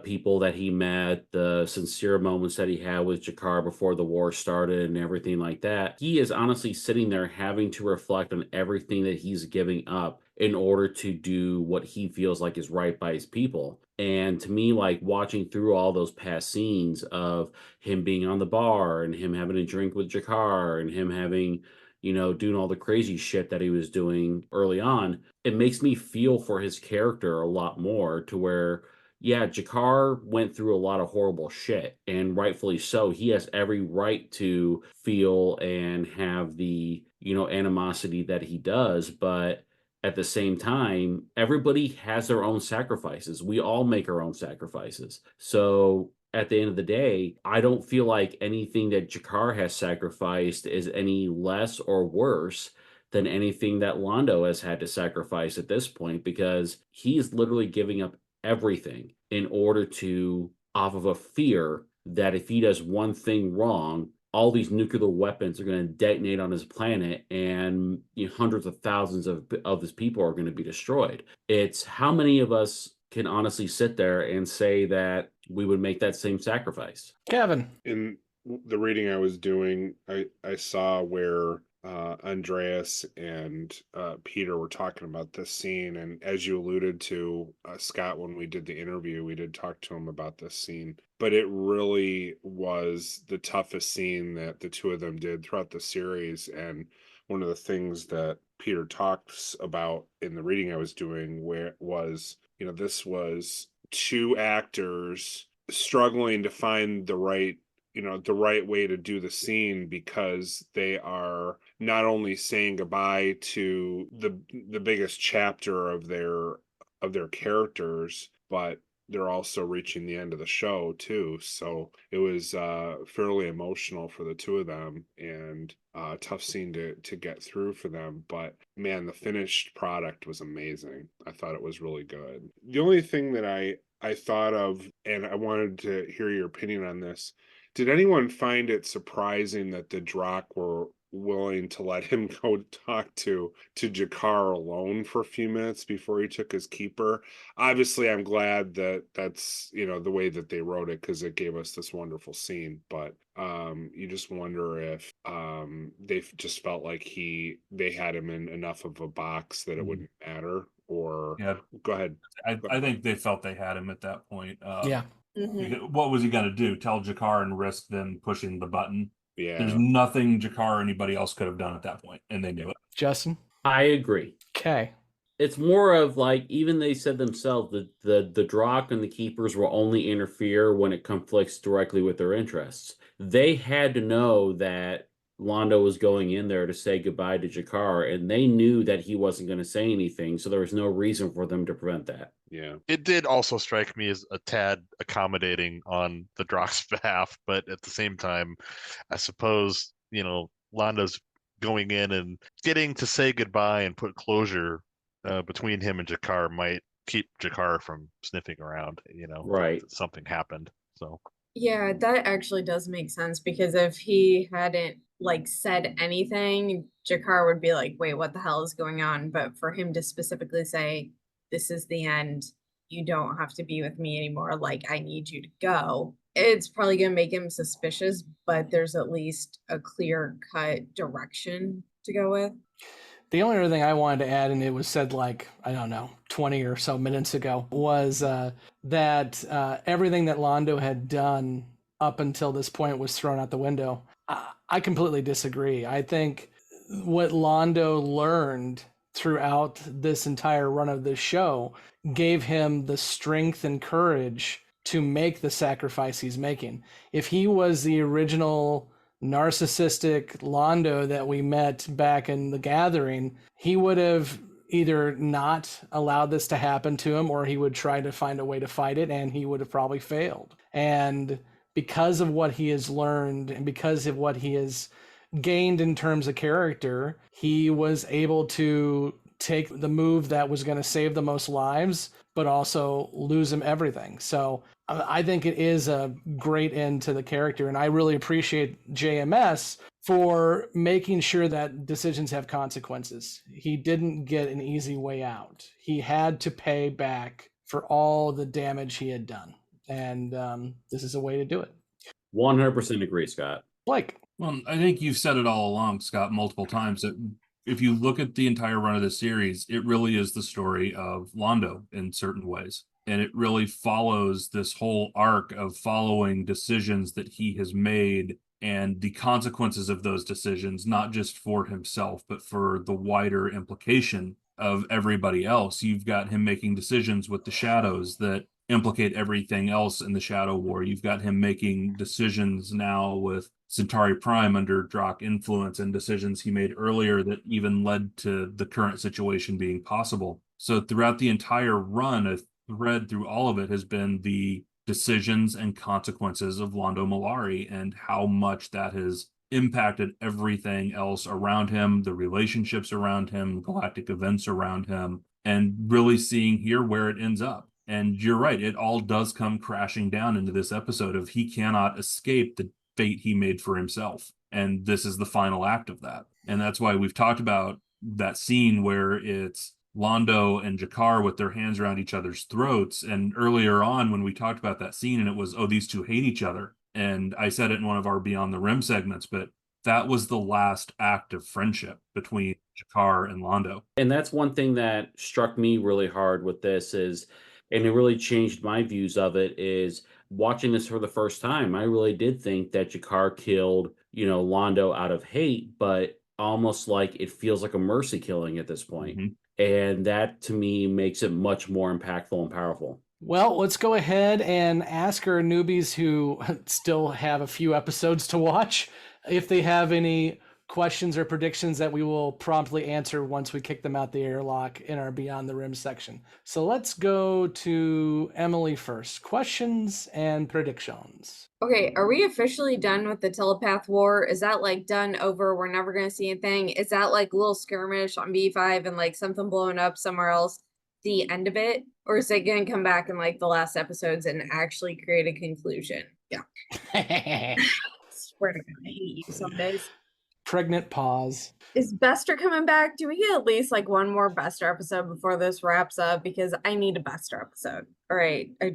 people that he met, the sincere moments that he had with Jakar before the war started and everything like that. He is honestly sitting there having to reflect on everything that he's giving up in order to do what he feels like is right by his people. And to me, like watching through all those past scenes of him being on the bar and him having a drink with Jakar and him having, doing all the crazy shit that he was doing early on, it makes me feel for his character a lot more, to where, yeah, Jakar went through a lot of horrible shit, and rightfully so. He has every right to feel and have the, animosity that he does, but at the same time, everybody has their own sacrifices. We all make our own sacrifices. So at the end of the day, I don't feel like anything that Jakar has sacrificed is any less or worse than anything that Londo has had to sacrifice at this point, because he's literally giving up everything in order to, off of a fear that if he does one thing wrong, all these nuclear weapons are going to detonate on his planet, and hundreds of thousands of his people are going to be destroyed. It's how many of us can honestly sit there and say that we would make that same sacrifice. Kevin. In the reading I was doing, I saw where Andreas and Peter were talking about this scene, and as you alluded to, Scott, when we did the interview, we did talk to him about this scene, but it really was the toughest scene that the two of them did throughout the series. And one of the things that Peter talks about in the reading I was doing, where was, this was two actors struggling to find the right way to do the scene, because they are not only saying goodbye to the biggest chapter of their characters, but they're also reaching the end of the show too. So it was fairly emotional for the two of them, and a tough scene to get through for them. But man, the finished product was amazing. I thought it was really good. The only thing that I thought of, and I wanted to hear your opinion on this, did anyone find it surprising that the Drak were willing to let him go talk to Jakar alone for a few minutes before he took his keeper? Obviously, I'm glad that that's, the way that they wrote it, because it gave us this wonderful scene. But you just wonder if they just felt like they had him in enough of a box that it wouldn't matter. Or yeah, go ahead. I think they felt they had him at that point. Yeah. Mm-hmm. What was he going to do? Tell Jakar and risk them pushing the button? Yeah. There's nothing Jakar or anybody else could have done at that point, and they knew it. Justin? I agree. Okay. It's more of like, even they said themselves that the Drak and the Keepers will only interfere when it conflicts directly with their interests. They had to know that Londo was going in there to say goodbye to Jakar, and they knew that he wasn't going to say anything, so there was no reason for them to prevent that. Yeah. It did also strike me as a tad accommodating on the Drak's behalf, but at the same time, I suppose, Londo's going in and getting to say goodbye and put closure between him and Jakar might keep Jakar from sniffing around, right. that something happened. So Yeah, that actually does make sense, because if he hadn't said anything, Jakar would be like, wait, what the hell is going on? But for him to specifically say, this is the end, you don't have to be with me anymore, I need you to go, it's probably gonna make him suspicious, but there's at least a clear cut direction to go with. The only other thing I wanted to add, and it was said like, I don't know, 20 or so minutes ago, was that everything that Londo had done up until this point was thrown out the window. I completely disagree. I think what Londo learned throughout this entire run of this show gave him the strength and courage to make the sacrifice he's making. If he was the original narcissistic Londo that we met back in The Gathering, he would have either not allowed this to happen to him, or he would try to find a way to fight it, and he would have probably failed. And because of what he has learned and because of what he has gained in terms of character, he was able to take the move that was going to save the most lives, but also lose him everything. So I think it is a great end to the character, and I really appreciate JMS for making sure that decisions have consequences. He didn't get an easy way out. He had to pay back for all the damage he had done, and this is a way to do it. 100% agree, Scott. Blake. Well, I think you've said it all along, Scott, multiple times, that if you look at the entire run of the series, it really is the story of Londo in certain ways. And it really follows this whole arc of following decisions that he has made and the consequences of those decisions, not just for himself, but for the wider implication of everybody else. You've got him making decisions with the shadows that implicate everything else in the Shadow War. You've got him making decisions now with Centauri Prime under Drak influence, and decisions he made earlier that even led to the current situation being possible. So throughout the entire run, a thread through all of it has been the decisions and consequences of Londo Mollari and how much that has impacted everything else around him, the relationships around him, galactic events around him, and really seeing here where it ends up. And you're right, it all does come crashing down into this episode of he cannot escape the fate he made for himself. And this is the final act of that. And that's why we've talked about that scene where it's Londo and Jakar with their hands around each other's throats. And earlier on when we talked about that scene and it was, oh, these two hate each other. And I said it in one of our Beyond the Rim segments, but that was the last act of friendship between Jakar and Londo. And that's one thing that struck me really hard with this is, and it really changed my views of it, is watching this for the first time. I really did think that Jakar killed, Londo out of hate, but almost like it feels like a mercy killing at this point. Mm-hmm. And that to me makes it much more impactful and powerful. Well, let's go ahead and ask our newbies who still have a few episodes to watch if they have any questions or predictions that we will promptly answer once we kick them out the airlock in our Beyond the Rim section. So let's go to Emily first. Questions and predictions. Okay, are we officially done with the telepath war? Is that like done over? We're never going to see anything? Is that like a little skirmish on B5 and like something blowing up somewhere else? The end of it? Or is it going to come back in like the last episodes and actually create a conclusion? Yeah. I swear to God, I hate you some days. Pregnant pause. Is Bester coming back? Do we get at least like one more Bester episode before this wraps up? Because I need a Bester episode. All right. I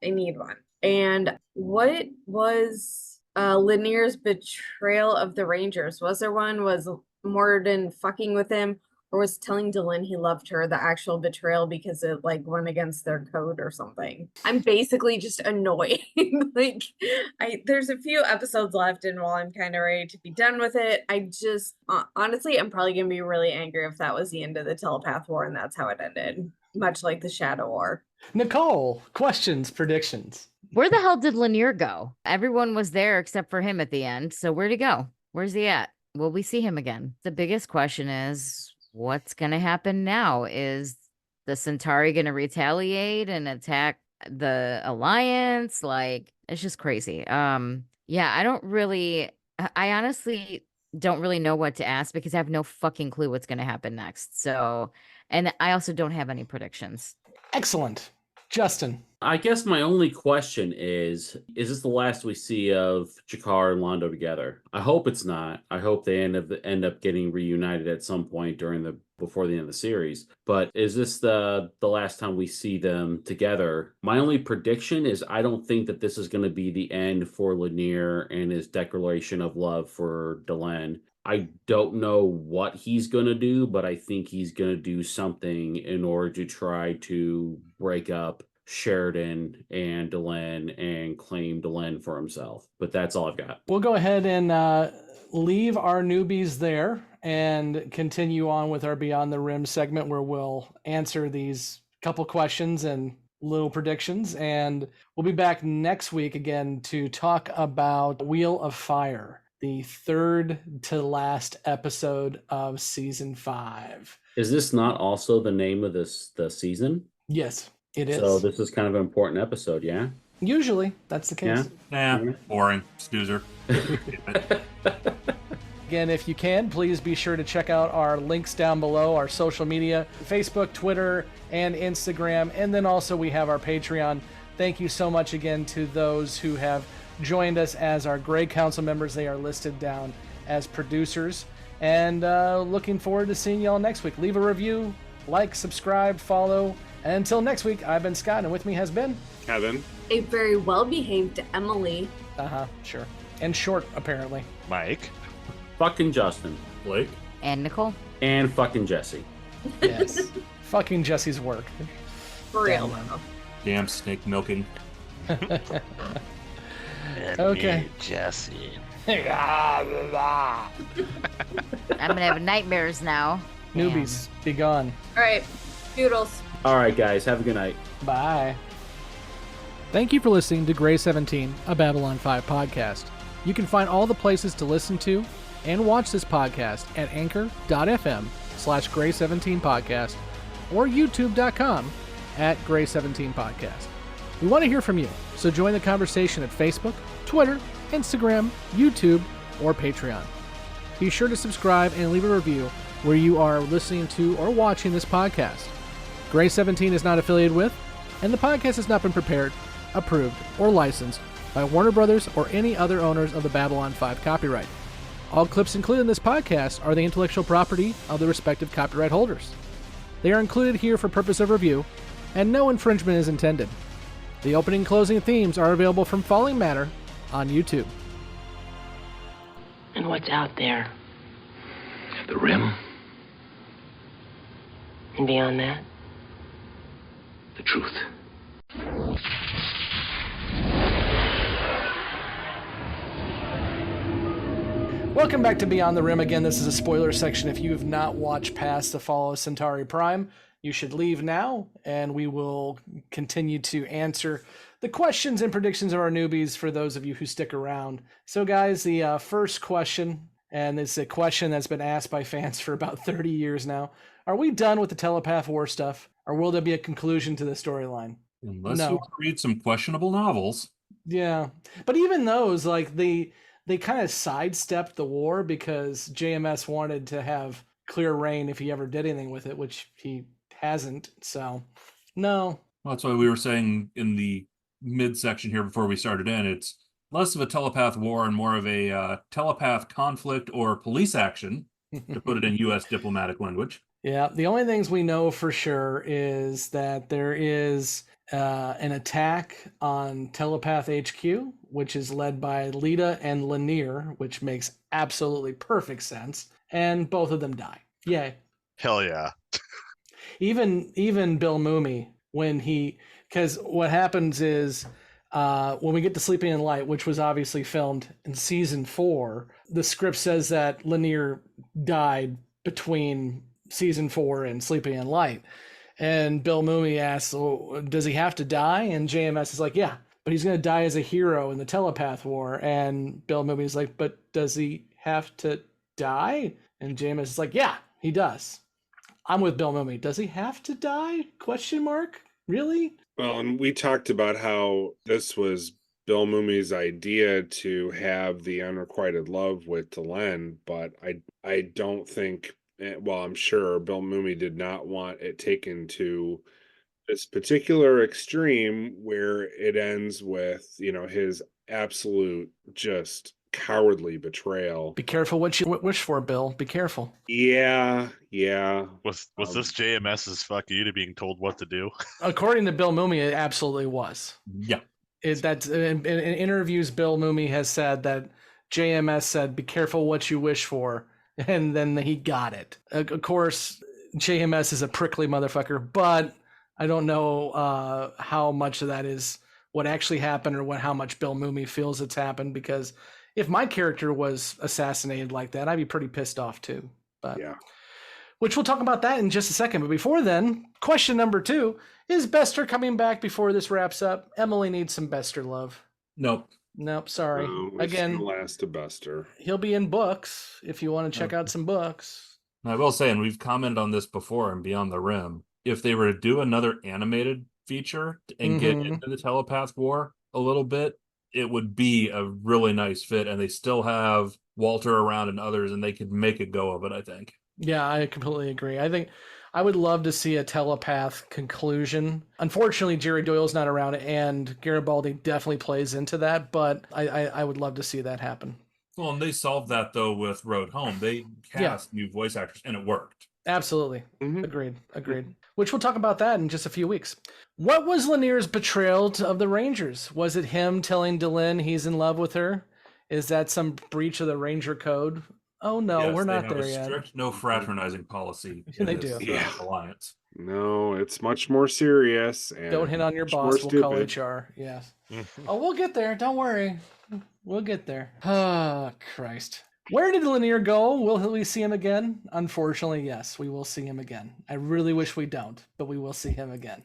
need one. And what was Lennier's betrayal of the Rangers? Was there one? Was Morden fucking with him? Or was telling Delenn he loved her the actual betrayal because it like went against their code or something? I'm basically just annoyed. There's a few episodes left, and while I'm kind of ready to be done with it, I just honestly, I'm probably gonna be really angry if that was the end of the telepath war and that's how it ended, much like the Shadow War. Nicole, questions, predictions. Where the hell did Lennier go? Everyone was there except for him at the end. So where'd he go? Where's he at? Will we see him again? The biggest question is, what's going to happen now? Is the Centauri going to retaliate and attack the Alliance? Like, it's just crazy. I honestly don't really know what to ask because I have no fucking clue what's going to happen next. So, and I also don't have any predictions. Excellent. Justin. I guess my only question is this the last we see of Jakar and Londo together? I hope it's not. I hope they end up getting reunited at some point before the end of the series. But is this the last time we see them together? My only prediction is I don't think that this is going to be the end for Lennier and his declaration of love for Delenn. I don't know what he's going to do, but I think he's going to do something in order to try to break up Sheridan and Delenn and claim Delenn for himself. But that's all I've got. We'll go ahead and leave our newbies there and continue on with our Beyond the Rim segment, where we'll answer these couple questions and little predictions. And we'll be back next week again to talk about Wheel of Fire, the third to last episode of season 5. Is this not also the name of the season? Yes, it is. So this is kind of an important episode, yeah? Usually, that's the case. Yeah. Boring. Snoozer. Again, if you can, please be sure to check out our links down below, our social media, Facebook, Twitter, and Instagram. And then also we have our Patreon. Thank you so much again to those who have joined us as our Grey Council members. They are listed down as producers. And looking forward to seeing y'all next week. Leave a review, like, subscribe, follow. And until next week, I've been Scott, and with me has been... Kevin. A very well-behaved Emily. Sure. And short, apparently. Mike. Fucking Justin. Blake. And Nicole. And fucking Jessi. Yes. Fucking Jessi's work. For real. Damn snake milking. Okay. Jessi. I'm gonna have nightmares now. Newbies, be gone. All right. Doodles. All right, guys. Have a good night. Bye. Thank you for listening to Grey 17, a Babylon 5 podcast. You can find all the places to listen to and watch this podcast at anchor.fm/Grey17podcast or youtube.com @Grey17podcast. We want to hear from you, so join the conversation at Facebook, Twitter, Instagram, YouTube, or Patreon. Be sure to subscribe and leave a review where you are listening to or watching this podcast. Grey 17 is not affiliated with, and the podcast has not been prepared, approved, or licensed by Warner Brothers or any other owners of the Babylon 5 copyright. All clips included in this podcast are the intellectual property of the respective copyright holders. They are included here for purpose of review, and no infringement is intended. The opening and closing themes are available from Falling Matter on YouTube. And what's out there? The rim. And beyond that, the truth. Welcome back to Beyond the Rim. Again, this is a spoiler section. If you have not watched past the Fall of Centari Prime, you should leave now, and we will continue to answer the questions and predictions of our newbies for those of you who stick around. So, guys, the first question, and it's a question that's been asked by fans for about 30 years now. Are we done with the telepath war stuff, or will there be a conclusion to the storyline? Unless you read some questionable novels. Yeah, but even those, like, they kind of sidestepped the war because JMS wanted to have clear reign if he ever did anything with it, which he hasn't. So, no. Well, that's why we were saying in the midsection here before we started in, it's less of a telepath war and more of a telepath conflict or police action, to put it in U.S. diplomatic language. Yeah, the only things we know for sure is that there is an attack on Telepath HQ, which is led by Lita and Lennier, which makes absolutely perfect sense, and both of them die. Yay. Hell yeah. Even Bill Mooney, because what happens is when we get to Sleeping in Light, which was obviously filmed in season 4, the script says that Lennier died between season 4 and Sleeping in Light. And Bill Mooney asks, does he have to die? And JMS is like, yeah, but he's going to die as a hero in the telepath war. And Bill Mooney's like, but does he have to die? And JMS is like, yeah, he does. I'm with Bill Mooney. Does he have to die? Question mark? Really? Well, and we talked about how this was Bill Mooney's idea to have the unrequited love with Delenn, but I don't think, well, I'm sure Bill Mooney did not want it taken to this particular extreme where it ends with, his absolute just cowardly betrayal. Be careful what you wish for, Bill. Be careful. Yeah. Was this JMS's fuck you to being told what to do? According to Bill Mooney, it absolutely was. Yeah. That's in interviews, Bill Mooney has said that JMS said, be careful what you wish for. And then he got it. Of course, JMS is a prickly motherfucker, but I don't know how much of that is what actually happened or how much Bill Mumy feels it's happened, because if my character was assassinated like that, I'd be pretty pissed off too. But yeah. Which we'll talk about that in just a second. But before then, question number 2, is Bester coming back before this wraps up? Emily needs some Bester love. Nope, sorry. Again, last of Bester. He'll be in books if you want to check out some books. I will say, and we've commented on this before in Beyond the Rim, if they were to do another animated feature and get into the telepath war a little bit, it would be a really nice fit, and they still have Walter around and others, and they could make a go of it, I think. Yeah, I completely agree. I think I would love to see a telepath conclusion. Unfortunately, Jerry Doyle's not around, and Garibaldi definitely plays into that, but I would love to see that happen. Well, and they solved that, though, with Road Home. They cast new voice actors, and it worked. Absolutely. Agreed. Which we'll talk about that in just a few weeks. What was Lennier's betrayal of the Rangers? Was it him telling Delenn he's in love with her? Is that some breach of the Ranger code? Oh, no, Yes, we're not there yet. yet. Strict no fraternizing policy. They do. Alliance. No, it's much more serious. And don't hit on your boss. We'll call HR. Yes. Oh, we'll get there. Don't worry. We'll get there. Oh, Christ. Where did Lennier go? Will we see him again? Unfortunately, yes, we will see him again. I really wish we don't, but we will see him again.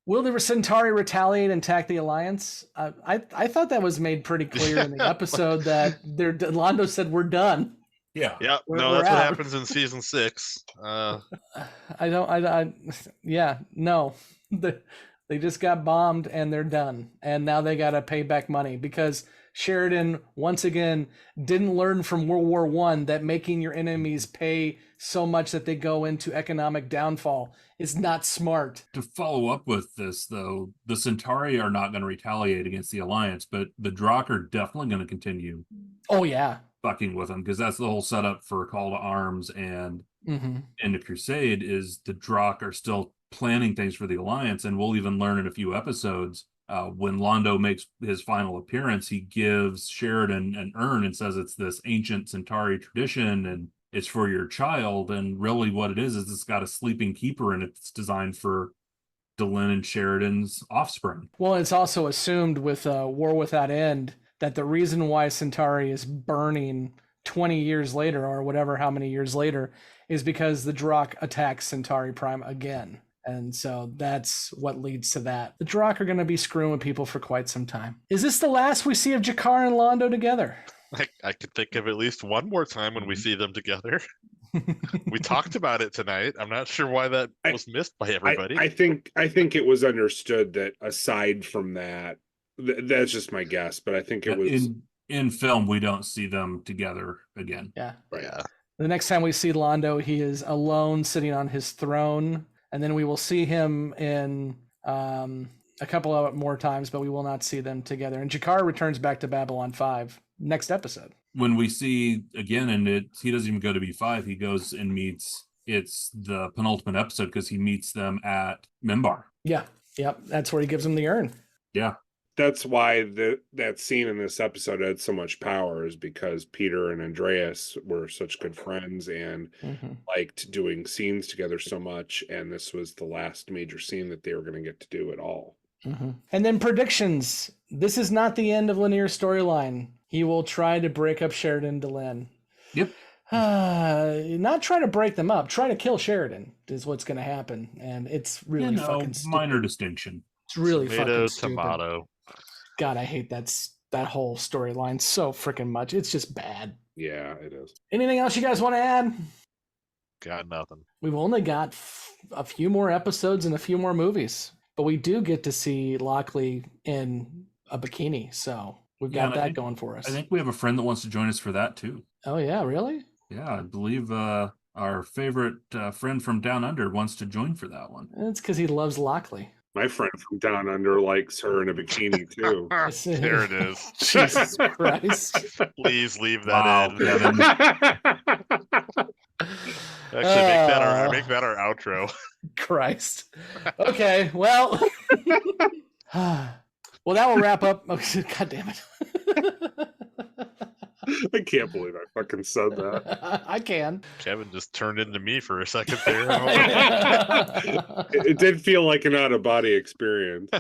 Will the Centauri retaliate and attack the Alliance? I thought that was made pretty clear in the episode that Londo said we're done. Yeah. Yeah. We're That's out. what happens in season 6. No. They just got bombed and they're done. And now they got to pay back money because Sheridan, once again, didn't learn from World War I that making your enemies pay so much that they go into economic downfall is not smart. To follow up with this, though, the Centauri are not going to retaliate against the Alliance, but the Drakh are definitely going to continue. Oh, yeah. Fucking with them, because that's the whole setup for Call to Arms and the Crusade is the Drakh are still planning things for the Alliance, and we'll even learn in a few episodes when Londo makes his final appearance, he gives Sheridan an urn and says it's this ancient Centauri tradition and it's for your child, and really what it is it's got a sleeping keeper and it's designed for Delenn and Sheridan's offspring. Well, it's also assumed with War Without End that the reason why Centauri is burning 20 years later or whatever, how many years later, is because the Drakh attacks Centari Prime again. And so that's what leads to that. The Drakh are going to be screwing with people for quite some time. Is this the last we see of G'Kar and Londo together? I could think of at least one more time when we see them together. We talked about it tonight. I'm not sure why that was missed by everybody. I think it was understood that aside from that, that's just my guess, but I think it was in film we don't see them together again. Yeah. Right. Yeah. The next time we see Londo, he is alone sitting on his throne, and then we will see him in a couple of more times, but we will not see them together. And G'Kar returns back to Babylon 5 next episode. When we see again, and he doesn't even go to B5, he goes and meets, it's the penultimate episode because he meets them at Membar. Yeah. Yep. That's where he gives them the urn. Yeah. That's why that scene in this episode had so much power, is because Peter and Andreas were such good friends and liked doing scenes together so much. And this was the last major scene that they were going to get to do at all. And then predictions. This is not the end of Lennier's storyline. He will try to break up Sheridan and Delenn. Yep. Not try to break them up. Try to kill Sheridan is what's going to happen. And it's really fucking stupid. Minor distinction. It's really Tomato, fucking stupid. tomato. God, I hate that whole storyline so freaking much. It's just bad. Yeah, it is. Anything else you guys want to add? Got nothing. We've only got a few more episodes and a few more movies, but we do get to see Lockley in a bikini, so we've got that going for us. I think we have a friend that wants to join us for that too. Oh yeah, really? Yeah, I believe our favorite friend from Down Under wants to join for that one. It's because he loves Lockley. My friend from Down Under likes her in a bikini too. There it is. Jesus Christ. Please leave that in. Kevin. Actually, make that our outro. Christ. Okay, well. Well, that will wrap up. Oh, God damn it. I can't believe I fucking said that. I can. Kevin just turned into me for a second there. It did feel like an out-of-body experience.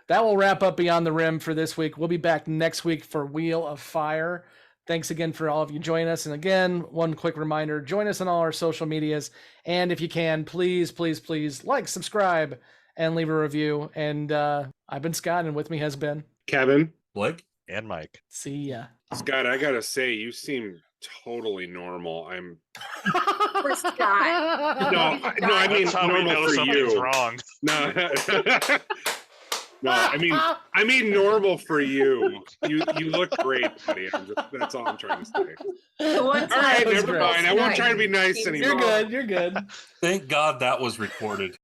That will wrap up Beyond the Rim for this week. We'll be back next week for Wheel of Fire. Thanks again for all of you joining us. And again, one quick reminder, join us on all our social medias. And if you can, please, please, please like, subscribe, and leave a review. And I've been Scott, and with me has been Kevin, Blake, and Mike. See ya. Scott, I gotta say, you seem totally normal. For Scott. No, I mean That's how we normal know for something's you. wrong. No, no, I mean normal for you. You look great, buddy. That's all I'm trying to say. All right, never mind. I won't try to be nice anymore. You're good. Thank God that was recorded.